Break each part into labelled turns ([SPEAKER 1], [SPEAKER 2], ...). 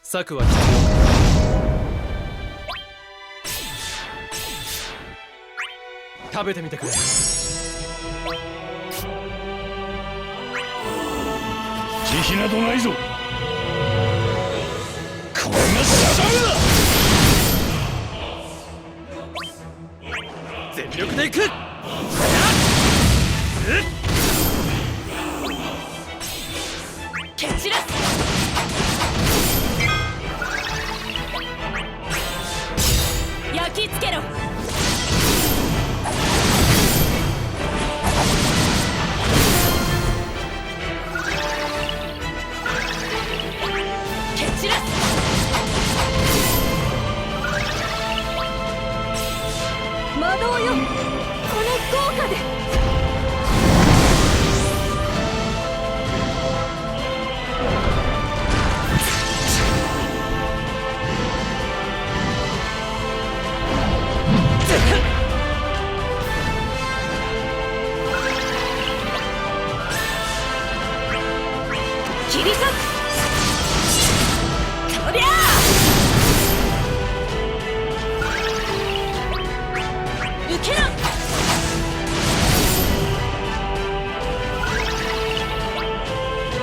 [SPEAKER 1] 策は必要。食べてみてくれ。
[SPEAKER 2] 慈悲などないぞ。これが定めだ。
[SPEAKER 1] 全力でいく。
[SPEAKER 3] 蹴散らす。焼き付けろ。蹴散らす。魔導よ、この効果で。切り裂く。そりゃあ受けろ。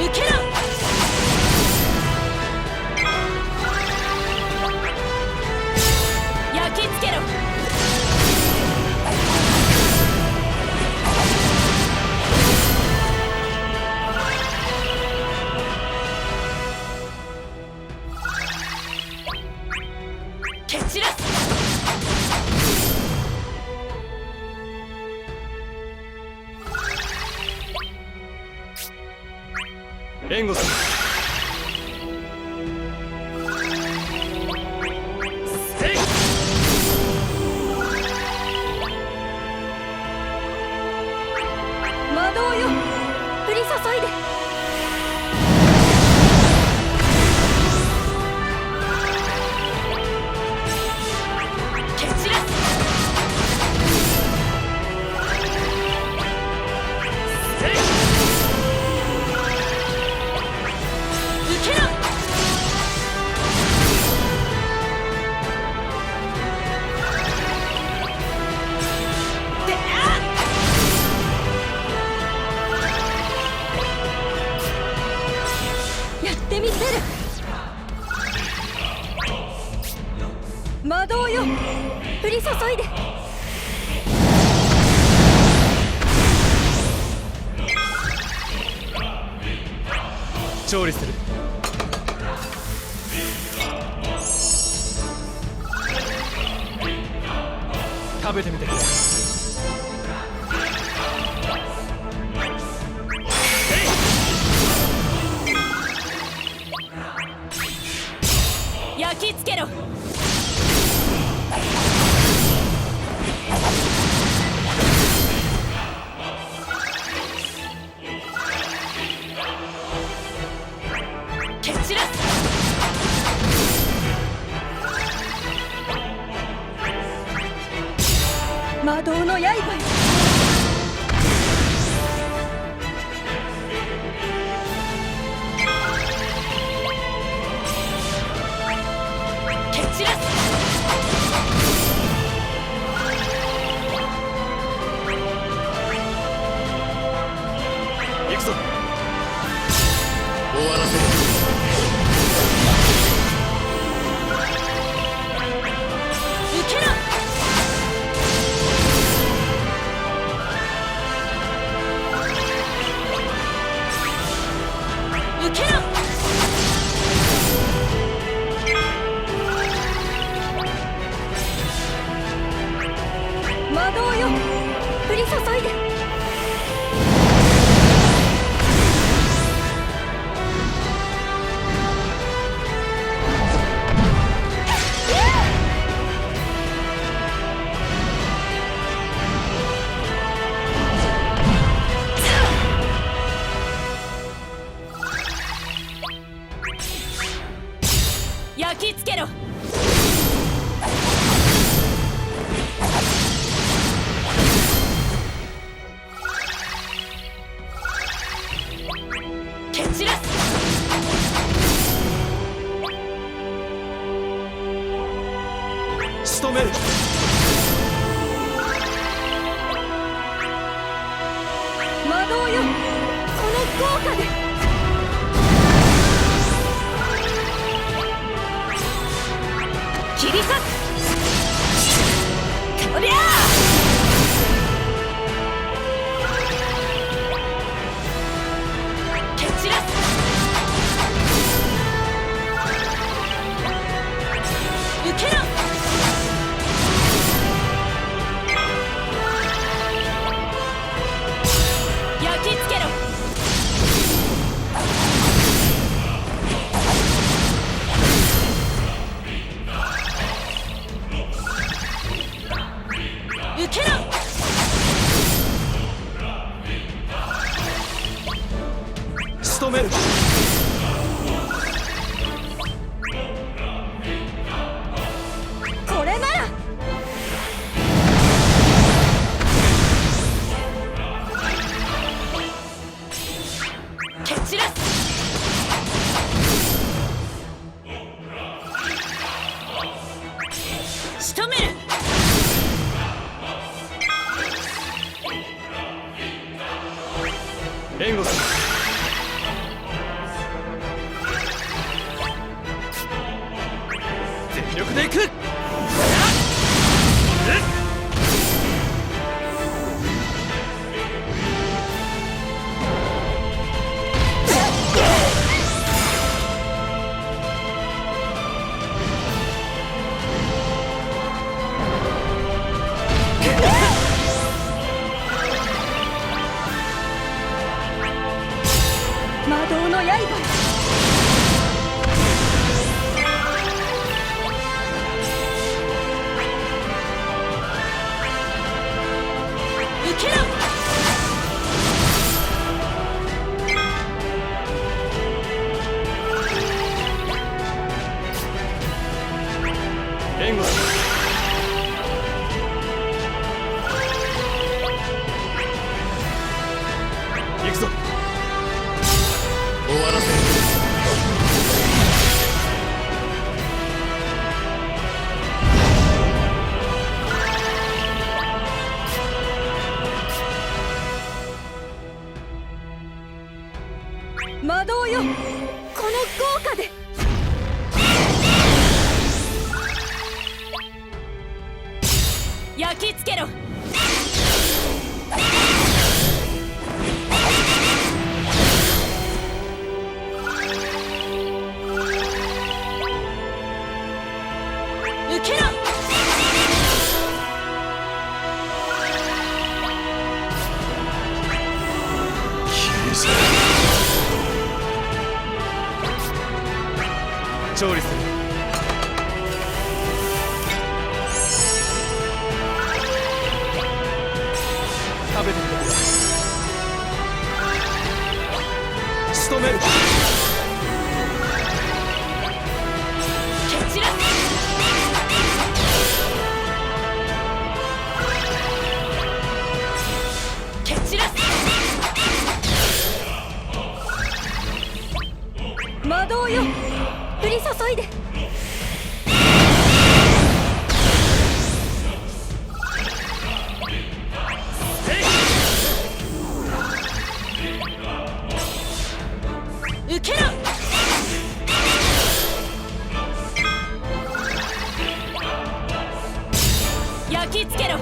[SPEAKER 3] 受けろ。焼き付けろ。蹴散らす。
[SPEAKER 1] 援護する。
[SPEAKER 3] 魔導よ、降り注いで。蹴散らす。受けろ。であっ。やってみせる。魔導よ、降り注いで。
[SPEAKER 1] 調理する。食べてみてくれ。
[SPEAKER 3] 焼き付けろ。蹴散らす。魔導の刃よ。蹴散らす。
[SPEAKER 1] 行くぞ。終わらせる。
[SPEAKER 3] 受けろ。受けろ。魔導よ、降り注いで。焼き付けろ。蹴散らす。
[SPEAKER 1] める。
[SPEAKER 3] 魔導よ、この豪華で。切り裂く。こりゃ蹴散らす。受けろ。焼き付けろ。受けろ。
[SPEAKER 1] 仕留める。
[SPEAKER 3] これなら。蹴散らす。仕留める。
[SPEAKER 1] 援護する。全力でいく。
[SPEAKER 3] 魔導の刃。受けろ。
[SPEAKER 1] 援護する。行くぞ。終わらせる。
[SPEAKER 3] 魔導よ、この豪華で。焼き付けろ。受けろ。
[SPEAKER 1] 調理する。食べてみてくれ。仕留める。
[SPEAKER 3] 蹴散らす。蹴散らす。魔導よ、降り注いで。受けろ。焼き付けろ。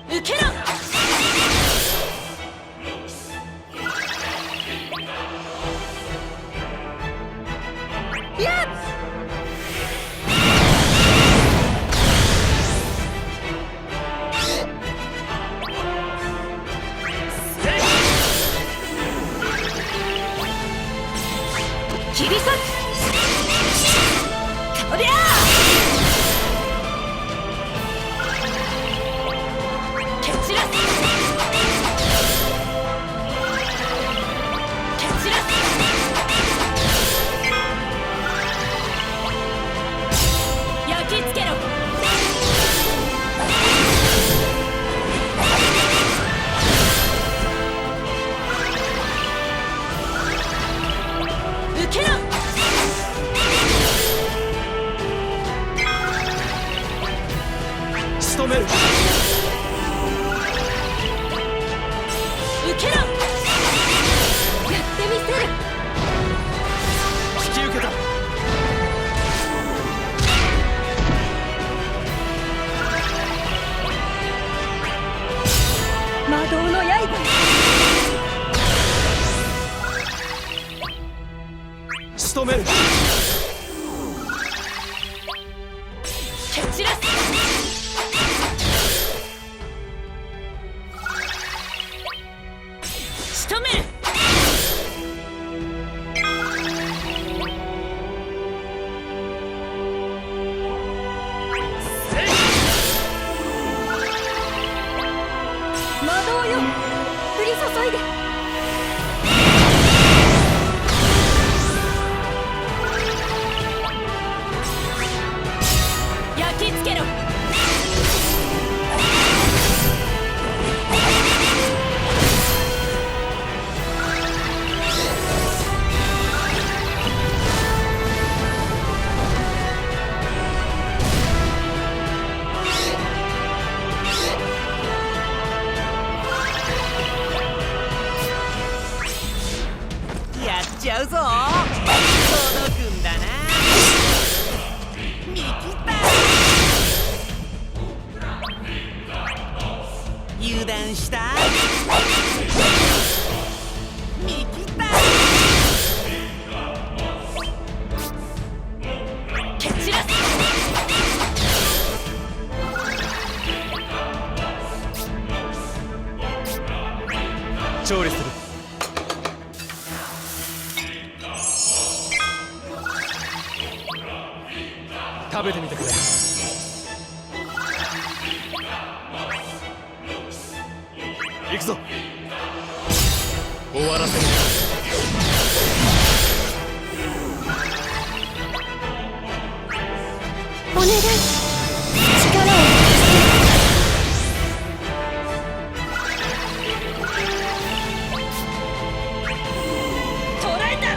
[SPEAKER 3] 受けろ。やっ。切り裂く。こりゃ蹴散らす。蹴散らす。焼き付けろ。受受けろ。
[SPEAKER 1] 仕留める。
[SPEAKER 3] 受けろ。やってみせる。
[SPEAKER 1] 引き受けた。
[SPEAKER 3] 魔導の刃。
[SPEAKER 1] 仕留める。
[SPEAKER 3] 蹴散らす。仕留める。魔導よ、降り注いで。焼き付けろ。
[SPEAKER 4] やっちゃうぞ。届くんだな。見切った。油断した。見切った。
[SPEAKER 3] 蹴散らす。
[SPEAKER 1] 調理する。食べてみてくれ。行くぞ。終わらせる。
[SPEAKER 3] お願い、力を。捕らえた。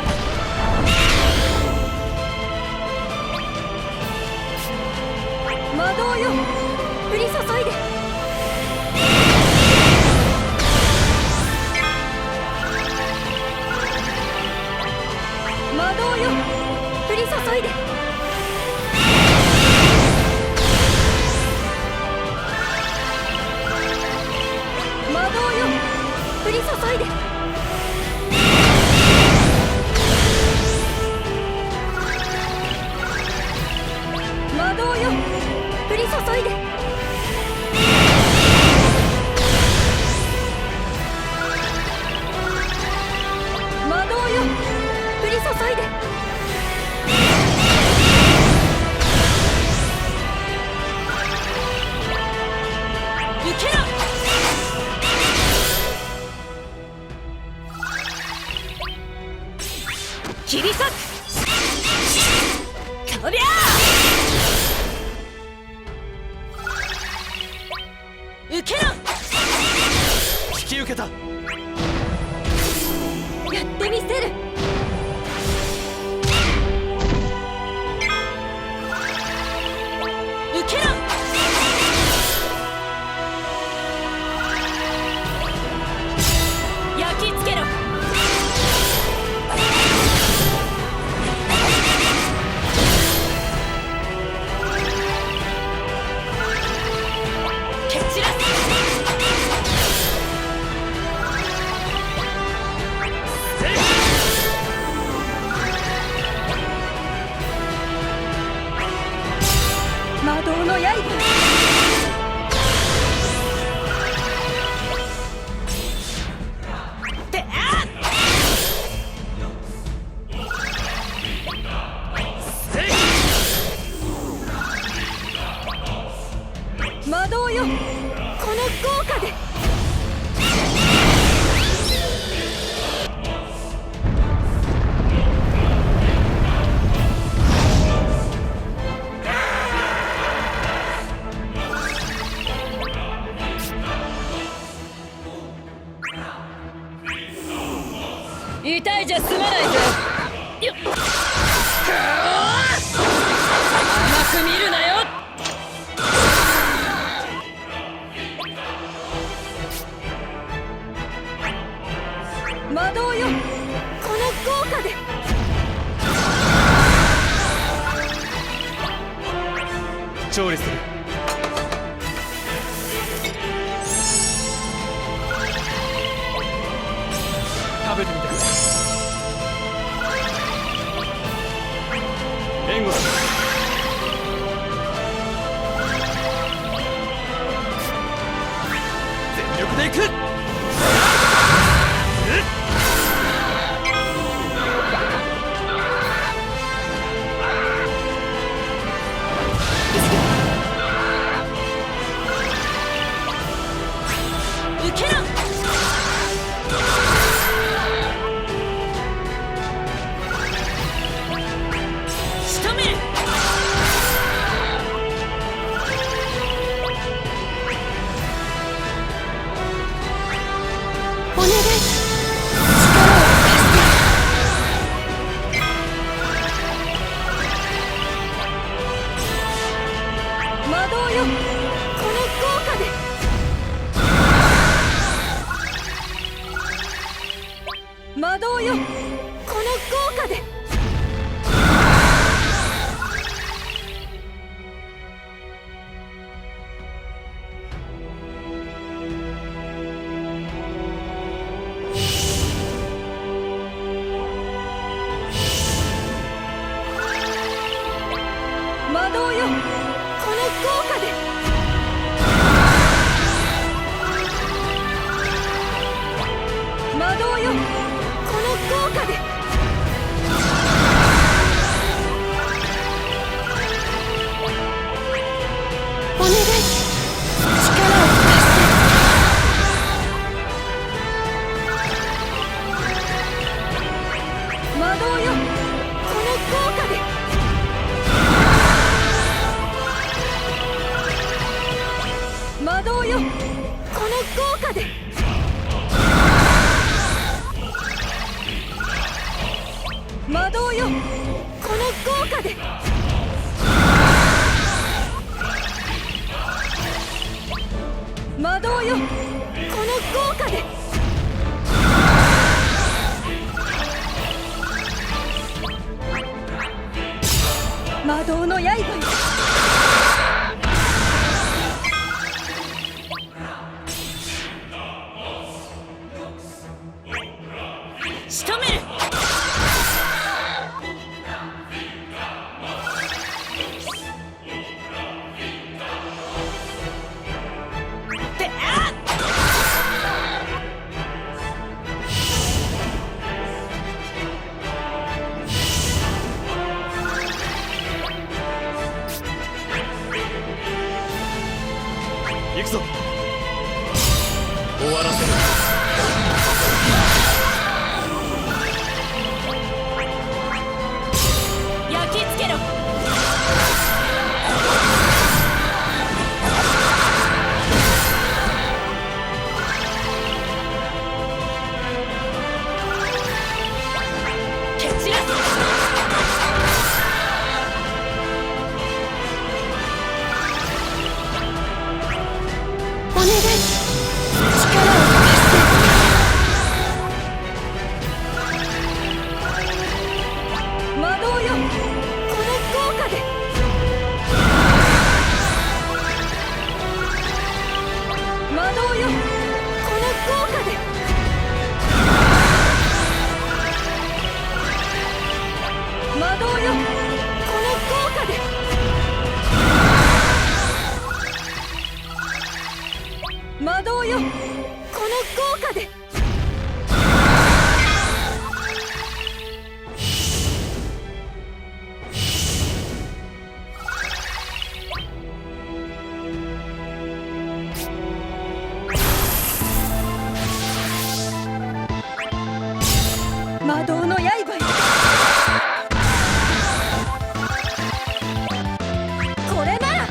[SPEAKER 3] 魔導よ、降り注いで。魔導よ、降り注いで。魔導よ、降り注いで。魔導よ、降り注いで。魔導よ、降り注いで。受けろ。切り裂く。こりゃあ。受けろ。
[SPEAKER 1] 引き受けた。
[SPEAKER 3] やってみせる。受けろ。焼き付けろ。蹴散らす。魔導の刃。てあっ。魔導よ、この豪華で。痛いじゃ済まないぞ。よっ。
[SPEAKER 1] 調理する。食べてみてくれ。援護する。全力でいく。
[SPEAKER 3] 受けろ。仕留める。お願い。魔導よ、この効果で。魔導よ、この効果で。魔導よ、この効果で。魔導よ、この効果で。お願い、力を貸して。魔導よ、この効果で。魔導よ、この効果で。魔導よ、この効果で。魔導よ、この効果で。魔導の刃よ。仕留める。
[SPEAKER 1] 行くぞ。終わらせる。
[SPEAKER 3] 焼き付けろ。蹴散らす。お願い、力を貸して。魔導よ、この効果で。魔導よ、この効果で。魔導よ、この効果で。魔導よ、この効果で。魔導の刃よ。これなら。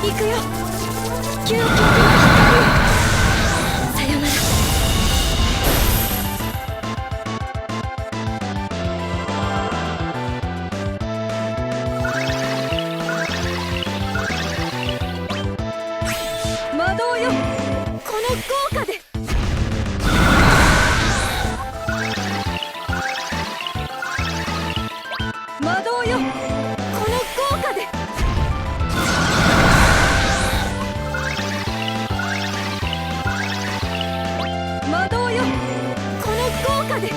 [SPEAKER 3] 行くよ究極の光さよなら魔導よこの豪華で魔導よこの豪華で魔導よこの豪華で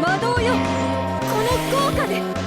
[SPEAKER 3] 魔導よこの豪華で